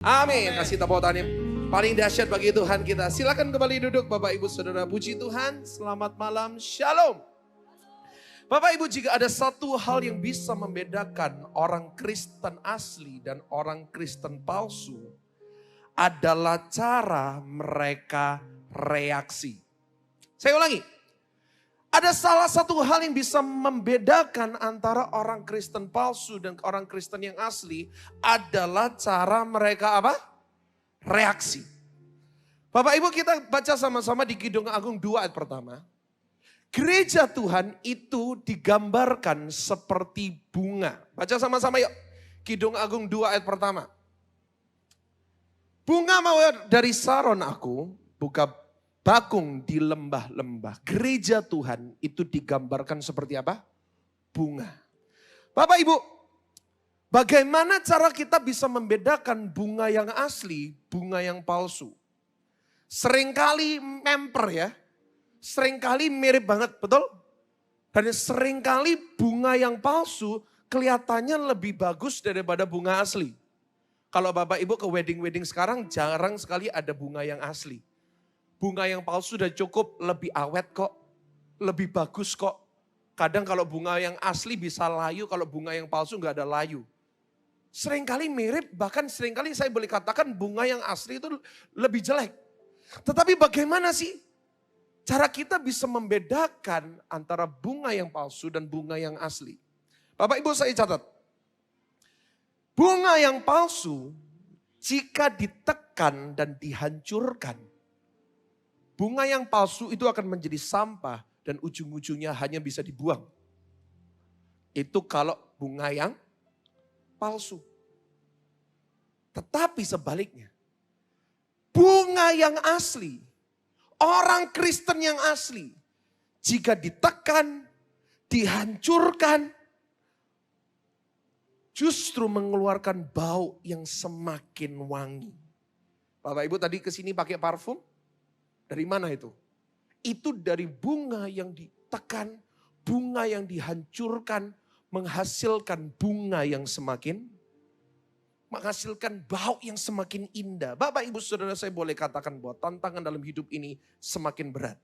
Amin. Kasih tepuk tangan yang paling dahsyat bagi Tuhan kita. Silakan kembali duduk Bapak Ibu Saudara. Puji Tuhan. Selamat malam. Shalom. Bapak Ibu, jika ada satu hal yang bisa membedakan orang Kristen asli dan orang Kristen palsu, adalah cara mereka reaksi. Saya ulangi. Ada salah satu hal yang bisa membedakan antara orang Kristen palsu dan orang Kristen yang asli adalah cara mereka apa? Reaksi. Bapak Ibu, kita baca sama-sama di Kidung Agung 2 ayat pertama. Gereja Tuhan itu digambarkan seperti bunga. Baca sama-sama yuk. Kidung Agung 2 ayat pertama. Bunga mawar dari Saron aku, buka bakung di lembah-lembah. Gereja Tuhan itu digambarkan seperti apa? Bunga. Bapak Ibu, bagaimana cara kita bisa membedakan bunga yang asli, bunga yang palsu? Seringkali memper ya. Seringkali mirip banget, betul? Dan seringkali bunga yang palsu kelihatannya lebih bagus daripada bunga asli. Kalau Bapak Ibu ke wedding-wedding sekarang jarang sekali ada bunga yang asli. Bunga yang palsu sudah cukup, lebih awet kok, lebih bagus kok. Kadang kalau bunga yang asli bisa layu, kalau bunga yang palsu nggak ada layu. Seringkali mirip, bahkan seringkali saya boleh katakan bunga yang asli itu lebih jelek. Tetapi bagaimana sih cara kita bisa membedakan antara bunga yang palsu dan bunga yang asli? Bapak Ibu saya catat. Bunga yang palsu jika ditekan dan dihancurkan, bunga yang palsu itu akan menjadi sampah dan ujung-ujungnya hanya bisa dibuang. Itu kalau bunga yang palsu. Tetapi sebaliknya, bunga yang asli, orang Kristen yang asli, jika ditekan, dihancurkan, justru mengeluarkan bau yang semakin wangi. Bapak Ibu tadi kesini pakai parfum? Dari mana itu? Itu dari bunga yang ditekan, bunga yang dihancurkan, menghasilkan bunga yang menghasilkan bau yang semakin indah. Bapak Ibu Saudara, saya boleh katakan bahwa tantangan dalam hidup ini semakin berat.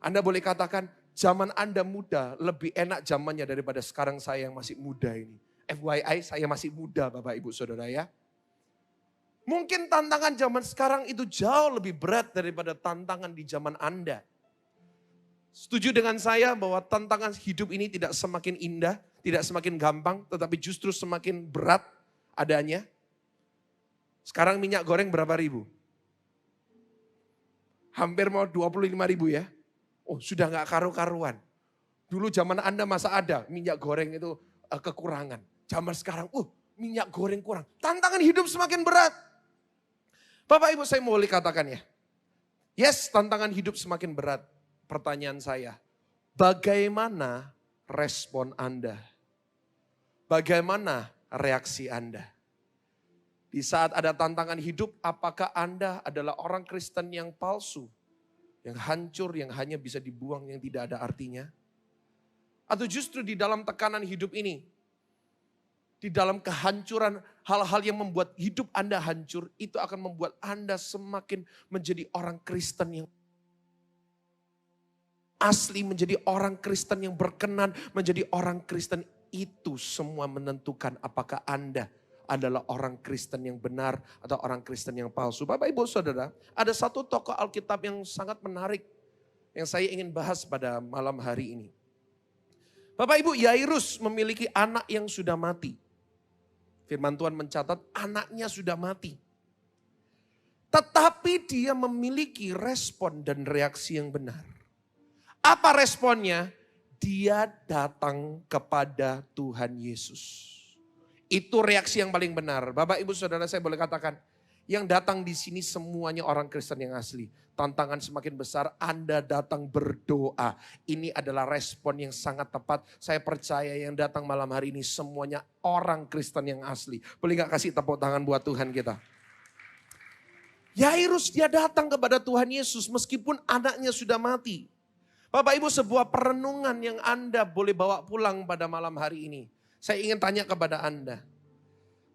Anda boleh katakan zaman Anda muda lebih enak zamannya daripada sekarang saya yang masih muda ini. FYI, saya masih muda Bapak Ibu Saudara ya. Mungkin tantangan zaman sekarang itu jauh lebih berat daripada tantangan di zaman Anda. Setuju dengan saya bahwa tantangan hidup ini tidak semakin indah, tidak semakin gampang, tetapi justru semakin berat adanya. Sekarang minyak goreng berapa ribu? Hampir mau 25 ribu ya. Oh sudah gak karu-karuan. Dulu zaman Anda masa ada minyak goreng itu kekurangan. Zaman sekarang minyak goreng kurang. Tantangan hidup semakin berat. Bapak Ibu saya boleh katakan ya. Yes, tantangan hidup semakin berat. Pertanyaan saya, bagaimana respon Anda? Bagaimana reaksi Anda? Di saat ada tantangan hidup, apakah Anda adalah orang Kristen yang palsu? Yang hancur, yang hanya bisa dibuang, yang tidak ada artinya? Atau justru di dalam tekanan hidup ini, di dalam kehancuran, hal-hal yang membuat hidup Anda hancur, itu akan membuat Anda semakin menjadi orang Kristen yang asli, menjadi orang Kristen yang berkenan, menjadi orang Kristen. Itu semua menentukan apakah Anda adalah orang Kristen yang benar atau orang Kristen yang palsu. Bapak Ibu Saudara, ada satu tokoh Alkitab yang sangat menarik yang saya ingin bahas pada malam hari ini. Bapak Ibu, Yairus memiliki anak yang sudah mati. Firman Tuhan mencatat anaknya sudah mati. Tetapi dia memiliki respon dan reaksi yang benar. Apa responnya? Dia datang kepada Tuhan Yesus. Itu reaksi yang paling benar. Bapak Ibu Saudara saya boleh katakan, yang datang di sini semuanya orang Kristen yang asli. Tantangan semakin besar, Anda datang berdoa. Ini adalah respon yang sangat tepat. Saya percaya yang datang malam hari ini semuanya orang Kristen yang asli. Boleh gak kasih tepuk tangan buat Tuhan kita? Yairus dia datang kepada Tuhan Yesus meskipun anaknya sudah mati. Bapak Ibu, sebuah perenungan yang Anda boleh bawa pulang pada malam hari ini. Saya ingin tanya kepada Anda.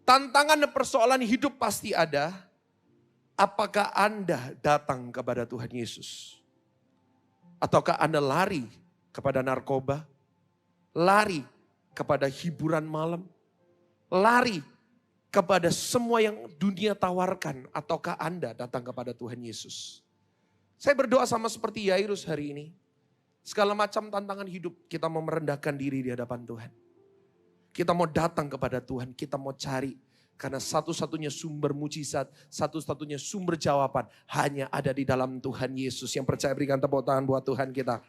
Tantangan dan persoalan hidup pasti ada. Apakah Anda datang kepada Tuhan Yesus? Ataukah Anda lari kepada narkoba? Lari kepada hiburan malam? Lari kepada semua yang dunia tawarkan? Ataukah Anda datang kepada Tuhan Yesus? Saya berdoa sama seperti Yairus hari ini. Segala macam tantangan hidup kita mau merendahkan diri di hadapan Tuhan. Kita mau datang kepada Tuhan, kita mau cari. Karena satu-satunya sumber mujizat, satu-satunya sumber jawaban hanya ada di dalam Tuhan Yesus. Yang percaya berikan tepuk tangan buat Tuhan kita.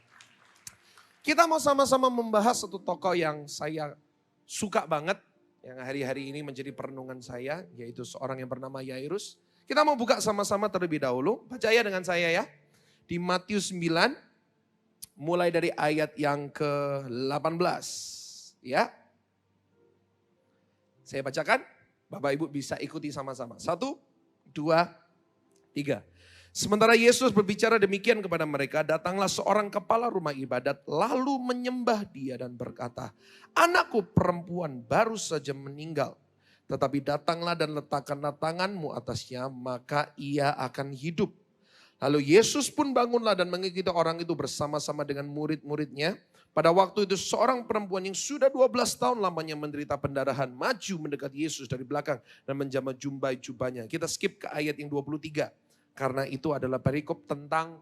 Kita mau sama-sama membahas satu tokoh yang saya suka banget. Yang hari-hari ini menjadi perenungan saya, yaitu seorang yang bernama Yairus. Kita mau buka sama-sama terlebih dahulu. Percaya dengan saya ya. Di Matius 9, mulai dari ayat yang ke-18. Ya. Saya bacakan. Bapak Ibu bisa ikuti sama-sama. 1, 2, 3. Sementara Yesus berbicara demikian kepada mereka, datanglah seorang kepala rumah ibadat lalu menyembah dia dan berkata, anakku perempuan baru saja meninggal. Tetapi datanglah dan letakkanlah tanganmu atasnya, maka ia akan hidup. Lalu Yesus pun bangunlah dan mengikuti orang itu bersama-sama dengan murid-muridnya. Pada waktu itu seorang perempuan yang sudah 12 tahun lamanya menderita pendarahan maju mendekat Yesus dari belakang dan menjamah jumbai jubahnya. Kita skip ke ayat yang 23 karena itu adalah perikop tentang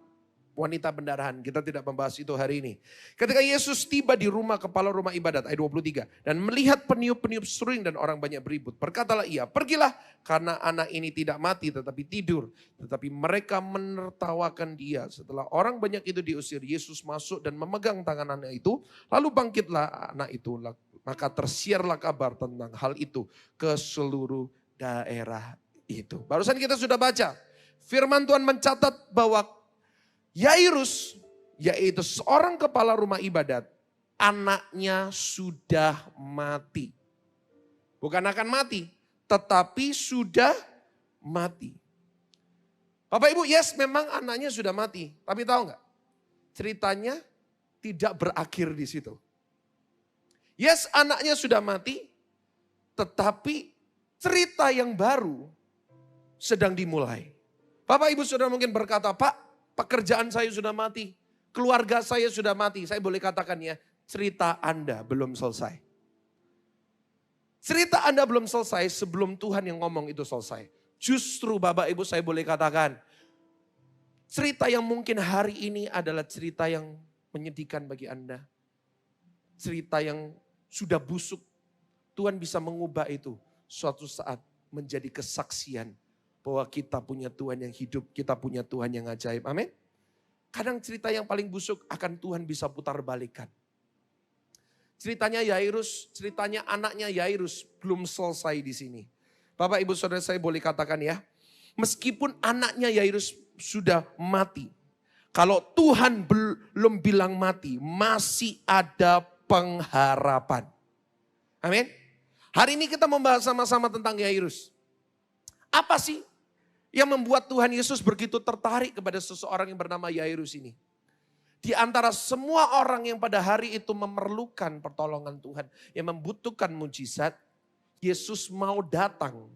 wanita pendarahan. Kita tidak membahas itu hari ini. Ketika Yesus tiba di rumah kepala rumah ibadat ayat 23 dan melihat peniup-peniup seruling dan orang banyak beribut, berkatalah ia, pergilah karena anak ini tidak mati tetapi tidur. Tetapi mereka menertawakan dia. Setelah orang banyak itu diusir, Yesus masuk dan memegang tangan anak itu, lalu bangkitlah anak itu. Maka tersiarlah kabar tentang hal itu ke seluruh daerah itu. Barusan kita sudah baca, firman Tuhan mencatat bahwa Yairus, yaitu seorang kepala rumah ibadat, anaknya sudah mati. Bukan akan mati, tetapi sudah mati. Bapak Ibu, yes memang anaknya sudah mati. Tapi tahu nggak? Ceritanya tidak berakhir di situ. Yes anaknya sudah mati, tetapi cerita yang baru sedang dimulai. Bapak Ibu Saudara mungkin berkata, Pak, pekerjaan saya sudah mati, keluarga saya sudah mati. Saya boleh katakan ya, cerita Anda belum selesai. Cerita Anda belum selesai sebelum Tuhan yang ngomong itu selesai. Justru Bapak Ibu saya boleh katakan, cerita yang mungkin hari ini adalah cerita yang menyedihkan bagi Anda. Cerita yang sudah busuk, Tuhan bisa mengubah itu suatu saat menjadi kesaksian. Bahwa kita punya Tuhan yang hidup, kita punya Tuhan yang ajaib. Amin. Kadang cerita yang paling busuk akan Tuhan bisa putar balikan. Ceritanya Yairus, ceritanya anaknya Yairus belum selesai di sini. Bapak Ibu Saudara saya boleh katakan ya, meskipun anaknya Yairus sudah mati. Kalau Tuhan belum bilang mati, masih ada pengharapan. Amin. Hari ini kita membahas sama-sama tentang Yairus. Apa sih yang membuat Tuhan Yesus begitu tertarik kepada seseorang yang bernama Yairus ini? Di antara semua orang yang pada hari itu memerlukan pertolongan Tuhan, yang membutuhkan mujizat, Yesus mau datang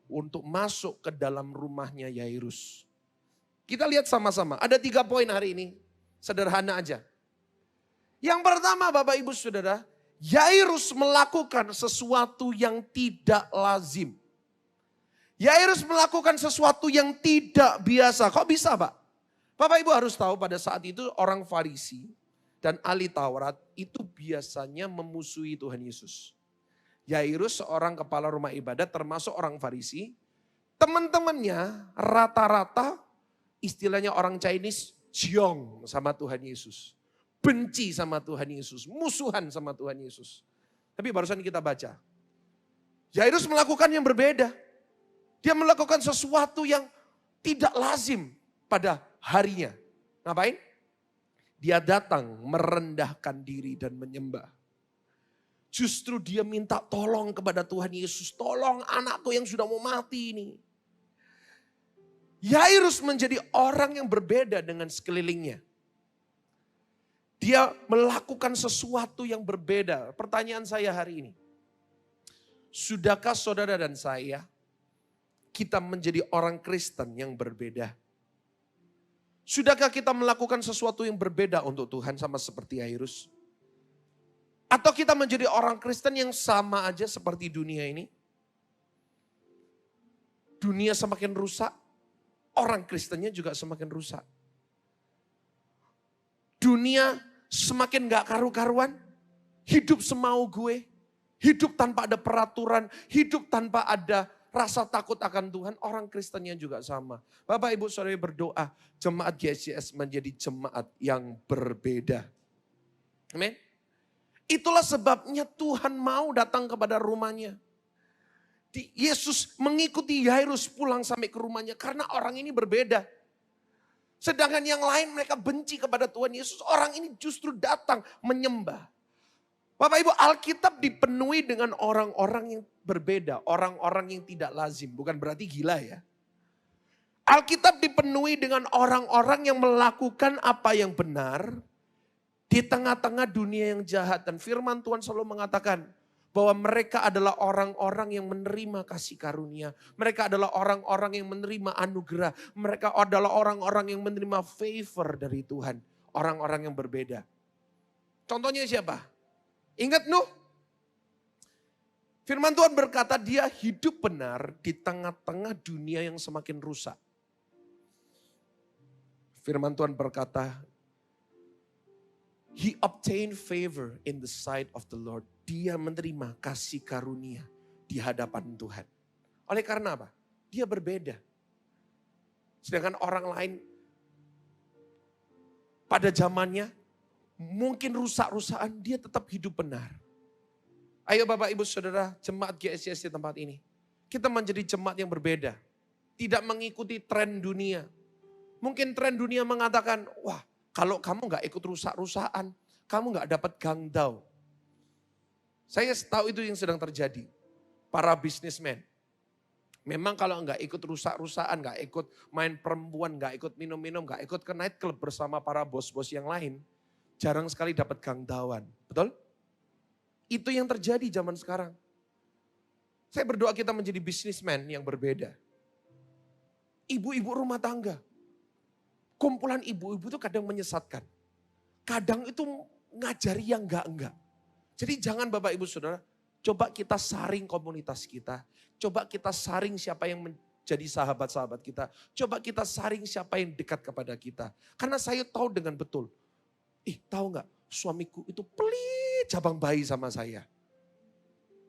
untuk masuk ke dalam rumahnya Yairus. Kita lihat sama-sama, ada 3 poin hari ini, sederhana aja. Yang pertama Bapak Ibu Saudara, Yairus melakukan sesuatu yang tidak lazim. Yairus melakukan sesuatu yang tidak biasa. Kok bisa Pak? Bapak Ibu harus tahu pada saat itu orang Farisi dan ahli Taurat itu biasanya memusuhi Tuhan Yesus. Yairus seorang kepala rumah ibadat termasuk orang Farisi. Teman-temannya rata-rata istilahnya orang Chinese jiong sama Tuhan Yesus. Benci sama Tuhan Yesus, musuhan sama Tuhan Yesus. Tapi barusan kita baca. Yairus melakukan yang berbeda. Dia melakukan sesuatu yang tidak lazim pada harinya. Ngapain? Dia datang merendahkan diri dan menyembah. Justru dia minta tolong kepada Tuhan Yesus. Tolong anakku yang sudah mau mati ini. Yairus menjadi orang yang berbeda dengan sekelilingnya. Dia melakukan sesuatu yang berbeda. Pertanyaan saya hari ini. Sudahkah saudara dan saya, kita menjadi orang Kristen yang berbeda? Sudahkah kita melakukan sesuatu yang berbeda untuk Tuhan sama seperti Yairus? Atau kita menjadi orang Kristen yang sama aja seperti dunia ini? Dunia semakin rusak, orang Kristennya juga semakin rusak. Dunia semakin gak karu-karuan, hidup semau gue, hidup tanpa ada peraturan, hidup tanpa ada rasa takut akan Tuhan. Orang Kristennya juga sama. Bapak Ibu Saudara berdoa, jemaat GCS menjadi jemaat yang berbeda. Amin. Itulah sebabnya Tuhan mau datang kepada rumahnya. Yesus mengikuti Yairus pulang sampai ke rumahnya karena orang ini berbeda. Sedangkan yang lain mereka benci kepada Tuhan Yesus. Orang ini justru datang menyembah. Bapak Ibu, Alkitab dipenuhi dengan orang-orang yang berbeda. Orang-orang yang tidak lazim. Bukan berarti gila ya. Alkitab dipenuhi dengan orang-orang yang melakukan apa yang benar di tengah-tengah dunia yang jahat. Dan firman Tuhan selalu mengatakan bahwa mereka adalah orang-orang yang menerima kasih karunia. Mereka adalah orang-orang yang menerima anugerah. Mereka adalah orang-orang yang menerima favor dari Tuhan. Orang-orang yang berbeda. Contohnya siapa? Ingat Nuh? Firman Tuhan berkata dia hidup benar di tengah-tengah dunia yang semakin rusak. Firman Tuhan berkata, he obtained favor in the sight of the Lord. Dia menerima kasih karunia di hadapan Tuhan. Oleh karena apa? Dia berbeda. Sedangkan orang lain pada zamannya mungkin rusak-rusakan, dia tetap hidup benar. Ayo Bapak Ibu Saudara, jemaat GSCS di tempat ini. Kita menjadi jemaat yang berbeda. Tidak mengikuti tren dunia. Mungkin tren dunia mengatakan, wah kalau kamu gak ikut rusak-rusakan, kamu gak dapat gangdau. Saya tahu itu yang sedang terjadi. Para bisnismen. Memang kalau nggak ikut rusak-rusakan, nggak ikut main perempuan, nggak ikut minum-minum, nggak ikut ke night club bersama para bos-bos yang lain, jarang sekali dapat gangdauan. Betul? Itu yang terjadi zaman sekarang. Saya berdoa kita menjadi bisnismen yang berbeda. Ibu-ibu rumah tangga. Kumpulan ibu-ibu itu kadang menyesatkan. Kadang itu ngajari yang enggak-enggak. Jadi jangan Bapak Ibu Saudara, coba kita saring komunitas kita. Coba kita saring siapa yang menjadi sahabat-sahabat kita. Coba kita saring siapa yang dekat kepada kita. Karena saya tahu dengan betul. Tahu gak, suamiku itu pelit cabang bayi sama saya.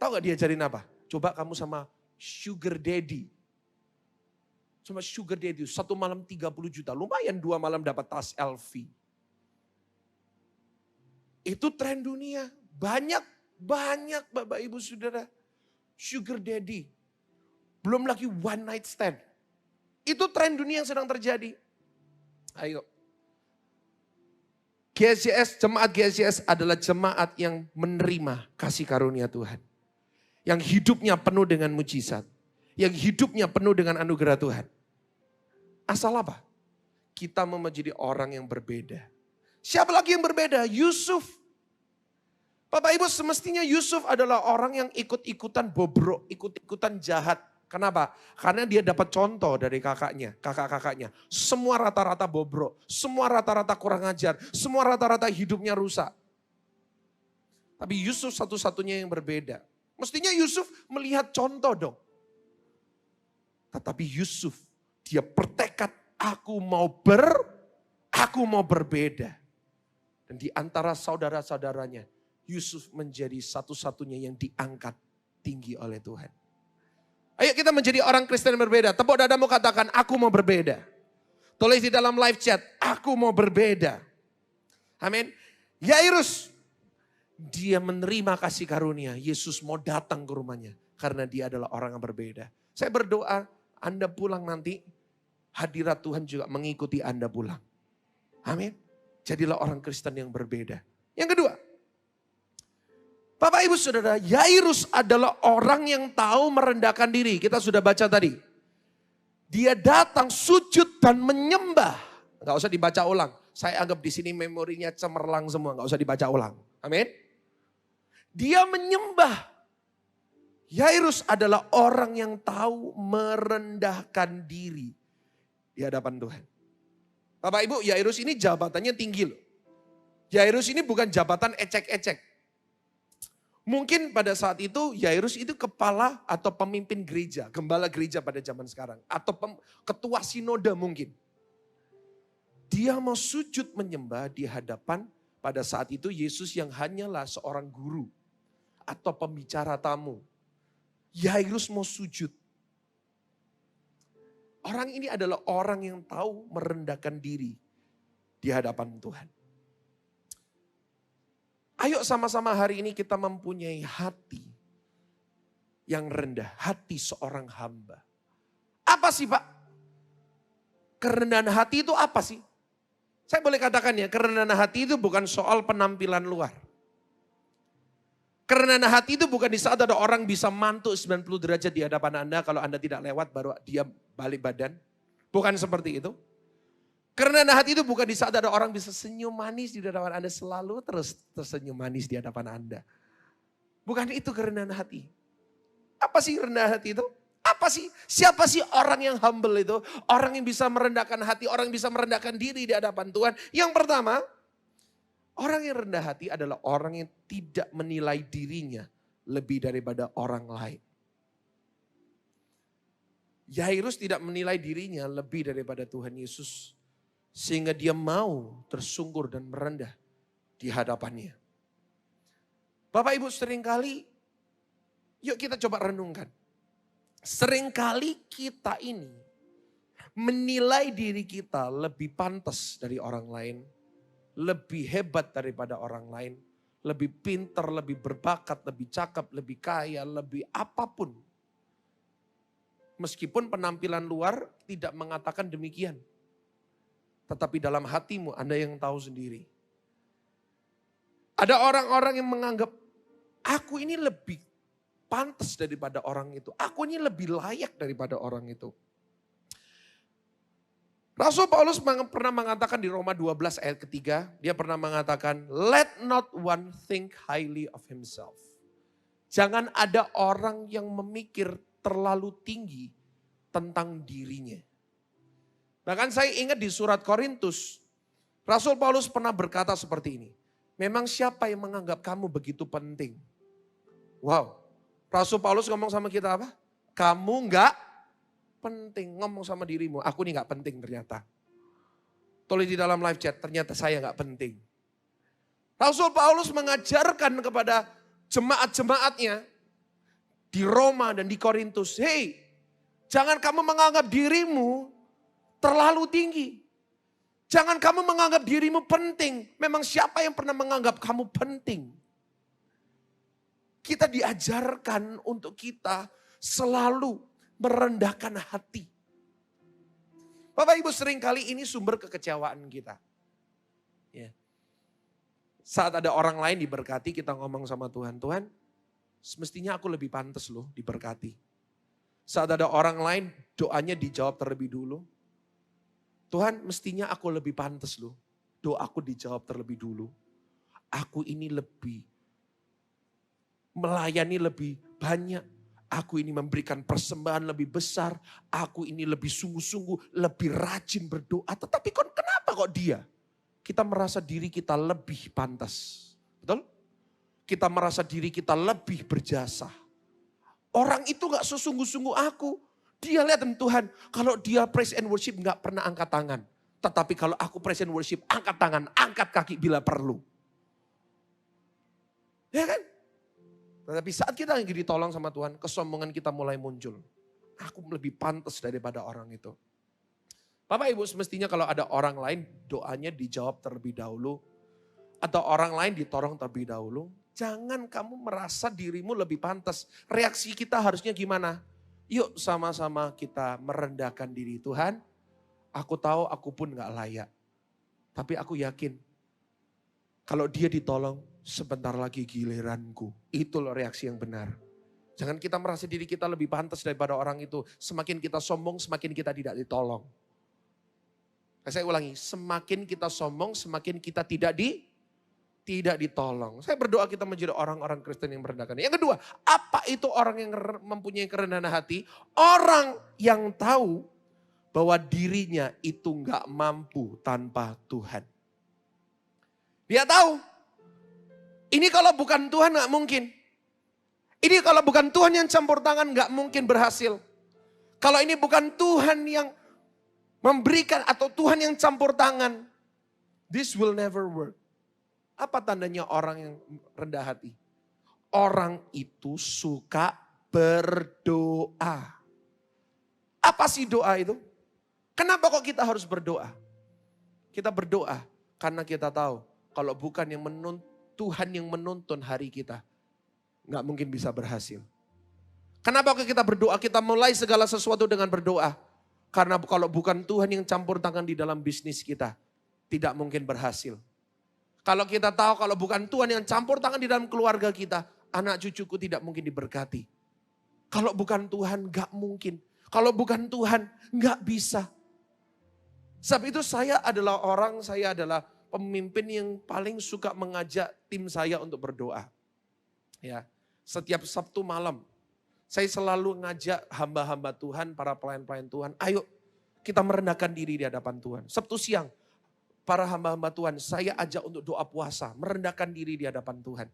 Tahu gak diajarin apa? Coba kamu sama sugar daddy. Sama sugar daddy, 1 malam 30 juta. Lumayan 2 malam dapat tas LV. Itu tren dunia. Banyak Bapak Ibu Saudara. Sugar daddy. Belum lagi one night stand. Itu tren dunia yang sedang terjadi. Ayo. GSCS, jemaat GSCS adalah jemaat yang menerima kasih karunia Tuhan. Yang hidupnya penuh dengan mujizat. Yang hidupnya penuh dengan anugerah Tuhan. Asal apa? Kita mau menjadi orang yang berbeda. Siapa lagi yang berbeda? Yusuf. Bapak Ibu, semestinya Yusuf adalah orang yang ikut-ikutan bobrok, ikut-ikutan jahat. Kenapa? Karena dia dapat contoh dari kakak-kakaknya. Semua rata-rata bobrok, semua rata-rata kurang ajar, semua rata-rata hidupnya rusak. Tapi Yusuf satu-satunya yang berbeda. Mestinya Yusuf melihat contoh dong. Tetapi Yusuf, dia bertekad, aku mau berbeda. Dan di antara saudara-saudaranya, Yusuf menjadi satu-satunya yang diangkat tinggi oleh Tuhan. Ayo kita menjadi orang Kristen yang berbeda. Tepuk dadamu katakan, aku mau berbeda. Tulis di dalam live chat, aku mau berbeda. Amin. Yairus, dia menerima kasih karunia. Yesus mau datang ke rumahnya karena dia adalah orang yang berbeda. Saya berdoa, Anda pulang nanti, hadirat Tuhan juga mengikuti Anda pulang. Amin. Jadilah orang Kristen yang berbeda. Yang kedua, Bapak Ibu Saudara, Yairus adalah orang yang tahu merendahkan diri. Kita sudah baca tadi. Dia datang sujud dan menyembah. Gak usah dibaca ulang. Saya anggap di sini memorinya cemerlang semua. Gak usah dibaca ulang. Amin. Dia menyembah. Yairus adalah orang yang tahu merendahkan diri di hadapan Tuhan. Bapak Ibu, Yairus ini jabatannya tinggi loh. Yairus ini bukan jabatan ecek-ecek. Mungkin pada saat itu Yairus itu kepala atau pemimpin gereja, gembala gereja pada zaman sekarang. Atau ketua sinode mungkin. Dia mau sujud menyembah di hadapan pada saat itu Yesus yang hanyalah seorang guru atau pembicara tamu. Yairus mau sujud. Orang ini adalah orang yang tahu merendahkan diri di hadapan Tuhan. Ayo sama-sama hari ini kita mempunyai hati yang rendah, hati seorang hamba. Apa sih Pak? Kerendahan hati itu apa sih? Saya boleh katakan ya, kerendahan hati itu bukan soal penampilan luar. Kerendahan hati itu bukan di saat ada orang bisa mantuk 90 derajat di hadapan Anda, kalau Anda tidak lewat baru dia balik badan. Bukan seperti itu. Kerendahan hati itu bukan di saat ada orang bisa senyum manis di hadapan Anda, selalu terus tersenyum manis di hadapan Anda. Bukan itu kerendahan hati. Apa sih rendah hati itu? Apa sih? Siapa sih orang yang humble itu? Orang yang bisa merendahkan hati, orang yang bisa merendahkan diri di hadapan Tuhan. Yang pertama, orang yang rendah hati adalah orang yang tidak menilai dirinya lebih daripada orang lain. Yairus tidak menilai dirinya lebih daripada Tuhan Yesus. Sehingga dia mau tersungkur dan merendah di hadapannya. Bapak Ibu seringkali, yuk kita coba renungkan. Seringkali kita ini menilai diri kita lebih pantas dari orang lain. Lebih hebat daripada orang lain, lebih pintar, lebih berbakat, lebih cakep, lebih kaya, lebih apapun. Meskipun penampilan luar tidak mengatakan demikian. Tetapi dalam hatimu Anda yang tahu sendiri. Ada orang-orang yang menganggap, aku ini lebih pantas daripada orang itu. Aku ini lebih layak daripada orang itu. Rasul Paulus pernah mengatakan di Roma 12 ayat ketiga, dia pernah mengatakan, let not one think highly of himself. Jangan ada orang yang memikir terlalu tinggi tentang dirinya. Bahkan saya ingat di surat Korintus, Rasul Paulus pernah berkata seperti ini, memang siapa yang menganggap kamu begitu penting? Wow, Rasul Paulus ngomong sama kita apa? Kamu enggak penting, ngomong sama dirimu, aku ini gak penting ternyata. Tulis di dalam live chat, ternyata saya gak penting. Rasul Paulus mengajarkan kepada jemaat-jemaatnya di Roma dan di Korintus, hey, jangan kamu menganggap dirimu terlalu tinggi. Jangan kamu menganggap dirimu penting. Memang siapa yang pernah menganggap kamu penting? Kita diajarkan untuk kita selalu merendahkan hati. Bapak Ibu seringkali ini sumber kekecewaan kita. Ya. Saat ada orang lain diberkati kita ngomong sama Tuhan, Tuhan semestinya aku lebih pantas loh diberkati. Saat ada orang lain doanya dijawab terlebih dulu. Tuhan mestinya aku lebih pantas loh, doaku dijawab terlebih dulu. Aku ini lebih melayani lebih banyak. Aku ini memberikan persembahan lebih besar. Aku ini lebih sungguh-sungguh, lebih rajin berdoa. Tetapi kenapa kok dia? Kita merasa diri kita lebih pantas. Betul? Kita merasa diri kita lebih berjasa. Orang itu gak sesungguh-sungguh aku. Dia lihat Tuhan, kalau dia praise and worship gak pernah angkat tangan. Tetapi kalau aku praise and worship, angkat tangan, angkat kaki bila perlu. Ya kan? Tetapi saat kita lagi ditolong sama Tuhan, kesombongan kita mulai muncul. Aku lebih pantas daripada orang itu. Bapak Ibu semestinya kalau ada orang lain doanya dijawab terlebih dahulu. Atau orang lain ditolong terlebih dahulu. Jangan kamu merasa dirimu lebih pantas. Reaksi kita harusnya gimana? Yuk sama-sama kita merendahkan diri. Tuhan, aku tahu aku pun gak layak. Tapi aku yakin kalau dia ditolong, sebentar lagi giliranku. Itu loh reaksi yang benar. Jangan kita merasa diri kita lebih pantas daripada orang itu. Semakin kita sombong, semakin kita tidak ditolong. Saya ulangi, semakin kita sombong, semakin kita tidak ditolong. tidak ditolong. Saya berdoa kita menjadi orang-orang Kristen yang merendahkan. Yang kedua, apa itu orang yang mempunyai kerendahan hati? Orang yang tahu bahwa dirinya itu nggak mampu tanpa Tuhan. Dia tahu, ini kalau bukan Tuhan nggak mungkin. Ini kalau bukan Tuhan yang campur tangan nggak mungkin berhasil. Kalau ini bukan Tuhan yang memberikan atau Tuhan yang campur tangan, this will never work. Apa tandanya orang yang rendah hati? Orang itu suka berdoa. Apa sih doa itu? Kenapa kok kita harus berdoa? Kita berdoa karena kita tahu kalau bukan yang Tuhan yang menuntun hari kita, nggak mungkin bisa berhasil. Kenapa kok kita berdoa? Kita mulai segala sesuatu dengan berdoa. Karena kalau bukan Tuhan yang campur tangan di dalam bisnis kita, tidak mungkin berhasil. Kalau kita tahu kalau bukan Tuhan yang campur tangan di dalam keluarga kita, anak cucuku tidak mungkin diberkati. Kalau bukan Tuhan gak mungkin. Kalau bukan Tuhan gak bisa. Sebab itu saya adalah pemimpin yang paling suka mengajak tim saya untuk berdoa. Ya, setiap Sabtu malam saya selalu ngajak hamba-hamba Tuhan, para pelayan-pelayan Tuhan, ayo kita merendahkan diri di hadapan Tuhan. Sabtu siang, para hamba-hamba Tuhan, saya ajak untuk doa puasa, merendahkan diri di hadapan Tuhan.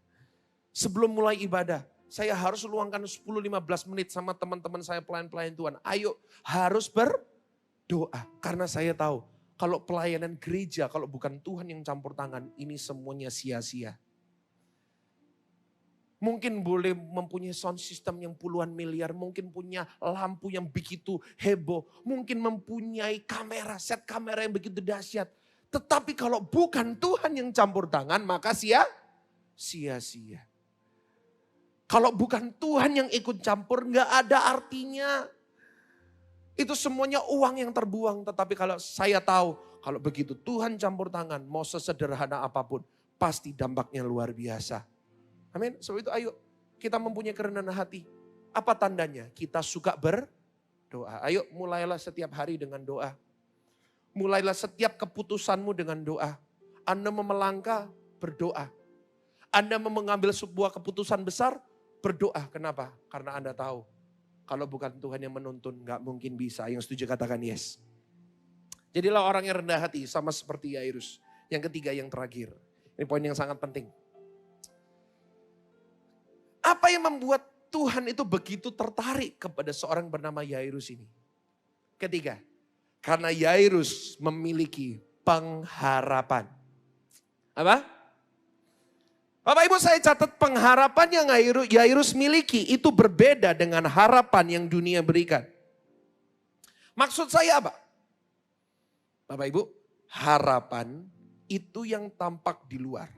Sebelum mulai ibadah, saya harus luangkan 10-15 menit sama teman-teman saya pelayan-pelayan Tuhan. Ayo, harus berdoa. Karena saya tahu, kalau pelayanan gereja, kalau bukan Tuhan yang campur tangan, ini semuanya sia-sia. Mungkin boleh mempunyai sound system yang puluhan miliar, mungkin punya lampu yang begitu heboh, mungkin mempunyai set kamera yang begitu dahsyat. Tetapi kalau bukan Tuhan yang campur tangan, maka sia-sia. Kalau bukan Tuhan yang ikut campur, nggak ada artinya. Itu semuanya uang yang terbuang. Tetapi kalau saya tahu, kalau begitu Tuhan campur tangan, mau sesederhana apapun, pasti dampaknya luar biasa. Amin. Sebab itu ayo kita mempunyai kerendahan hati. Apa tandanya? Kita suka berdoa. Ayo mulailah setiap hari dengan doa. Mulailah setiap keputusanmu dengan doa. Anda mau melangkah, berdoa. Anda mau mengambil sebuah keputusan besar, berdoa. Kenapa? Karena Anda tahu. Kalau bukan Tuhan yang menuntun, gak mungkin bisa. Yang setuju katakan yes. Jadilah orang yang rendah hati, sama seperti Yairus. Yang ketiga, yang terakhir. Ini poin yang sangat penting. Apa yang membuat Tuhan itu begitu tertarik kepada seorang bernama Yairus ini? Ketiga, karena Yairus memiliki pengharapan. Apa? Bapak Ibu, saya catat pengharapan yang Yairus miliki itu berbeda dengan harapan yang dunia berikan. Maksud saya apa? Bapak Ibu, harapan itu yang tampak di luar.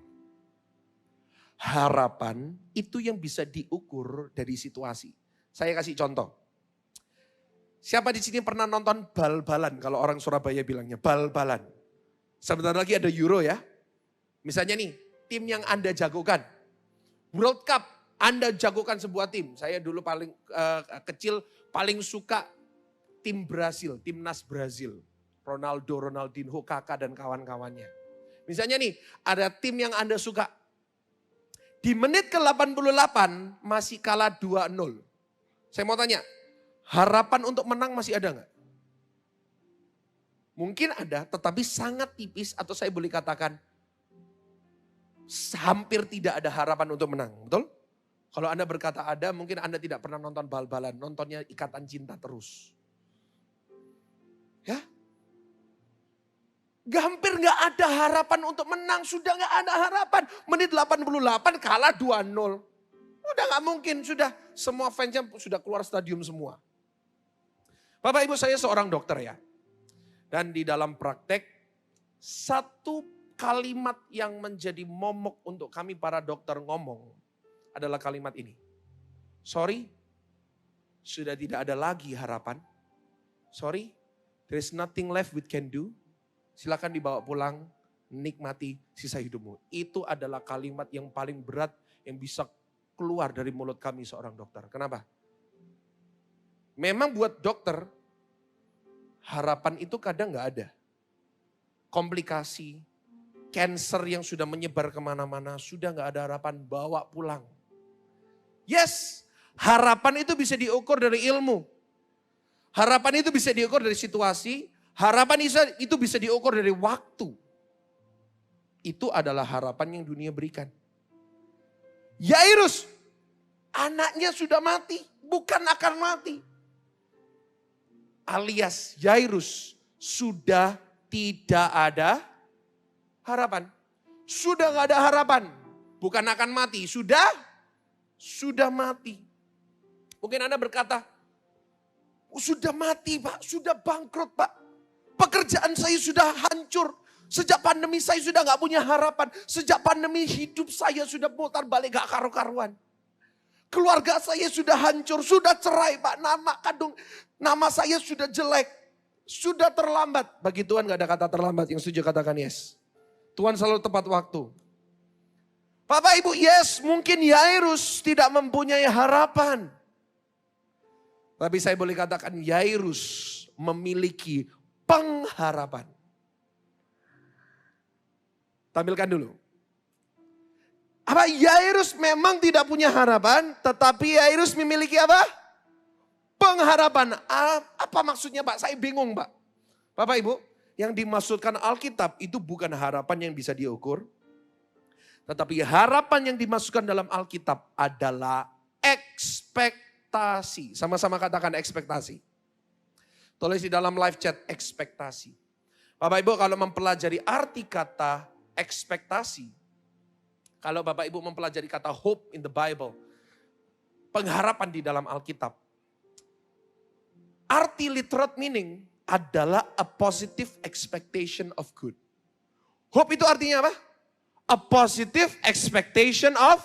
Harapan itu yang bisa diukur dari situasi. Saya kasih contoh. Siapa di sini pernah nonton bal-balan? Kalau orang Surabaya bilangnya bal-balan. Sebentar lagi ada Euro ya. Misalnya nih, tim yang Anda jagokan. World Cup, Anda jagokan sebuah tim. Saya dulu paling kecil paling suka tim Brasil, timnas Brasil. Ronaldo, Ronaldinho, Kakak dan kawan-kawannya. Misalnya nih, ada tim yang Anda suka. Di menit ke-88 masih kalah 2-0. Saya mau tanya, harapan untuk menang masih ada nggak? Mungkin ada, tetapi sangat tipis atau saya boleh katakan hampir tidak ada harapan untuk menang. Betul? Kalau Anda berkata ada, mungkin Anda tidak pernah nonton bal-balan. Nontonnya Ikatan Cinta terus. Ya? Hampir gak ada harapan untuk menang. Sudah gak ada harapan. Menit 88 kalah 2-0. Udah gak mungkin. Sudah semua fansnya sudah keluar stadium semua. Bapak Ibu, saya seorang dokter ya. Dan di dalam praktek, satu kalimat yang menjadi momok untuk kami para dokter ngomong adalah kalimat ini. Sorry, sudah tidak ada lagi harapan. Sorry, there is nothing left we can do. Silakan dibawa pulang, nikmati sisa hidupmu. Itu adalah kalimat yang paling berat yang bisa keluar dari mulut kami seorang dokter. Kenapa? Memang buat dokter, harapan itu kadang gak ada. Komplikasi, Cancer yang sudah menyebar kemana-mana, sudah gak ada harapan, bawa pulang. Yes, harapan itu bisa diukur dari ilmu. Harapan itu bisa diukur dari situasi. Harapan itu bisa diukur dari waktu. Itu adalah harapan yang dunia berikan. Yairus, anaknya sudah mati, bukan akan mati. Alias Yairus sudah tidak ada harapan. Sudah gak ada harapan. Bukan akan mati, sudah mati. Mungkin Anda berkata, sudah mati Pak, sudah bangkrut Pak. Pekerjaan saya sudah hancur. Sejak pandemi saya sudah gak punya harapan. Sejak pandemi hidup saya sudah putar balik gak karu-karuan. Keluarga saya sudah hancur, sudah cerai Pak. Nama saya sudah jelek. Sudah terlambat. Bagi Tuhan gak ada kata terlambat, yang setuju katakan yes. Tuhan selalu tepat waktu. Bapak Ibu, yes, mungkin Yairus tidak mempunyai harapan. Tapi saya boleh katakan Yairus memiliki pengharapan. Tampilkan dulu. Apa Yairus memang tidak punya harapan, tetapi Yairus memiliki apa? Pengharapan. Apa maksudnya Pak? Saya bingung Pak. Bapak Ibu, yang dimaksudkan Alkitab itu bukan harapan yang bisa diukur. Tetapi harapan yang dimasukkan dalam Alkitab adalah ekspektasi. Sama-sama katakan ekspektasi. Tulis di dalam live chat ekspektasi. Bapak Ibu kalau mempelajari arti kata ekspektasi. Kalau Bapak Ibu mempelajari kata hope in the Bible. Pengharapan di dalam Alkitab. Arti literal meaning adalah a positive expectation of good. Hope itu artinya apa? A positive expectation of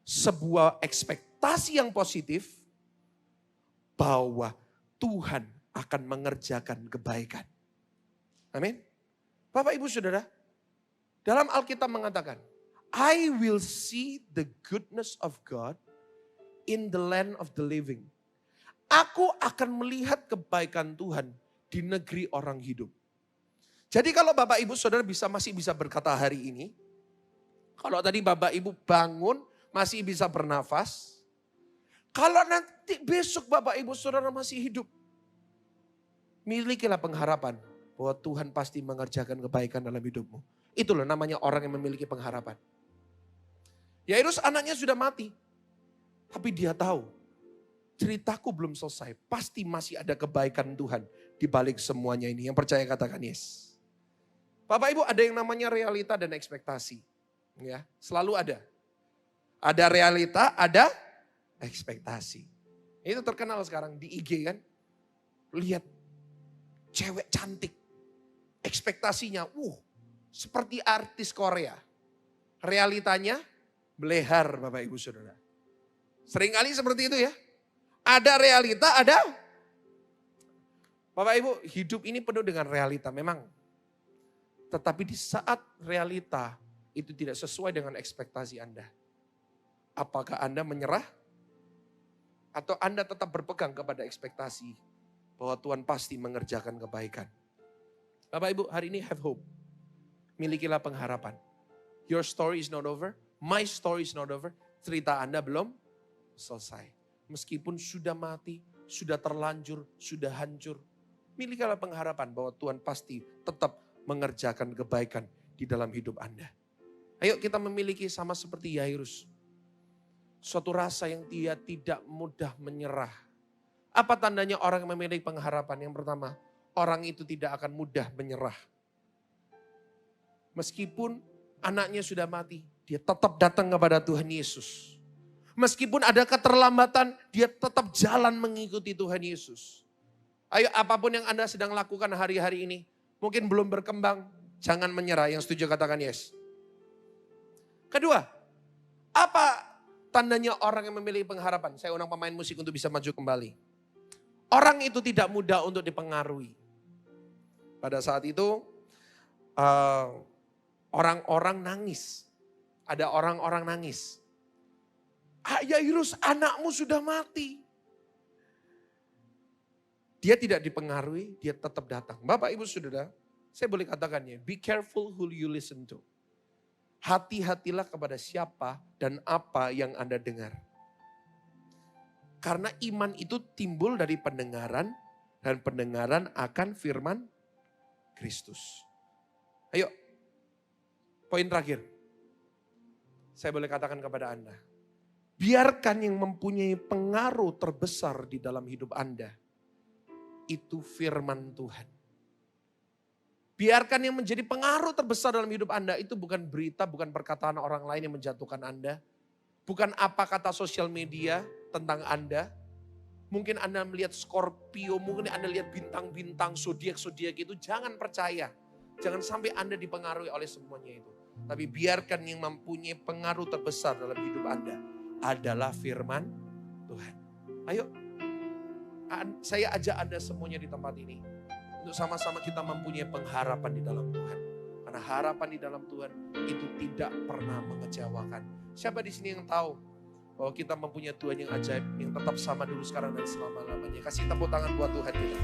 sebuah ekspektasi yang positif bahwa Tuhan akan mengerjakan kebaikan. Amin. Bapak Ibu Saudara, dalam Alkitab mengatakan, I will see the goodness of God in the land of the living. Aku akan melihat kebaikan Tuhan di negeri orang hidup. Jadi kalau Bapak Ibu Saudara masih bisa berkata hari ini, kalau tadi Bapak Ibu bangun masih bisa bernafas, kalau nanti besok Bapak Ibu Saudara masih hidup, milikilah pengharapan bahwa Tuhan pasti mengerjakan kebaikan dalam hidupmu. Itulah namanya orang yang memiliki pengharapan. Yairus anaknya sudah mati, tapi dia tahu ceritaku belum selesai. Pasti masih ada kebaikan Tuhan di balik semuanya ini. Yang percaya katakan yes. Bapak Ibu ada yang namanya realita dan ekspektasi. Ya, selalu ada. Ada realita, ada ekspektasi. Itu terkenal sekarang di IG kan. Lihat cewek cantik. Ekspektasinya, seperti artis Korea. Realitanya belehar Bapak Ibu Saudara. Seringkali seperti itu ya. Ada realita, ada. Bapak Ibu, hidup ini penuh dengan realita memang. Tetapi di saat realita itu tidak sesuai dengan ekspektasi Anda. Apakah Anda menyerah? Atau Anda tetap berpegang kepada ekspektasi bahwa Tuhan pasti mengerjakan kebaikan. Bapak Ibu, hari ini have hope. Milikilah pengharapan. Your story is not over. My story is not over. Cerita Anda belum selesai. Meskipun sudah mati, sudah terlanjur, sudah hancur. Milikilah pengharapan bahwa Tuhan pasti tetap mengerjakan kebaikan di dalam hidup Anda. Ayo kita memiliki sama seperti Yairus. Suatu rasa yang dia tidak mudah menyerah. Apa tandanya orang yang memiliki pengharapan? Yang pertama, orang itu tidak akan mudah menyerah. Meskipun anaknya sudah mati, dia tetap datang kepada Tuhan Yesus. Meskipun ada keterlambatan, dia tetap jalan mengikuti Tuhan Yesus. Ayo apapun yang Anda sedang lakukan hari-hari ini, mungkin belum berkembang, jangan menyerah. Yang setuju katakan yes. Kedua, apa tandanya orang yang memiliki pengharapan? Saya undang pemain musik untuk bisa maju kembali. Orang itu tidak mudah untuk dipengaruhi. Pada saat itu, orang-orang nangis. Ada orang-orang nangis. Yairus, anakmu sudah mati. Dia tidak dipengaruhi, dia tetap datang. Bapak Ibu Saudara, Saya boleh katakan ya, be careful who you listen to. Hati-hatilah kepada siapa dan apa yang Anda dengar. Karena iman itu timbul dari pendengaran, dan pendengaran akan firman Kristus. Ayo, poin terakhir. Saya boleh katakan kepada Anda, biarkan yang mempunyai pengaruh terbesar di dalam hidup Anda, itu firman Tuhan. Biarkan yang menjadi pengaruh terbesar dalam hidup Anda itu bukan berita, bukan perkataan orang lain yang menjatuhkan Anda. Bukan apa kata sosial media tentang Anda. Mungkin Anda melihat Scorpio, mungkin Anda lihat bintang-bintang, zodiak-zodiak itu. Jangan percaya. Jangan sampai Anda dipengaruhi oleh semuanya itu. Tapi biarkan yang mempunyai pengaruh terbesar dalam hidup Anda adalah firman Tuhan. Ayo, saya ajak Anda semuanya di tempat ini. Untuk sama-sama kita mempunyai pengharapan di dalam Tuhan. Karena harapan di dalam Tuhan itu tidak pernah mengecewakan. Siapa di sini yang tahu bahwa kita mempunyai Tuhan yang ajaib, yang tetap sama dulu, sekarang, dan selama-lamanya. Kasih tepuk tangan buat Tuhan kita.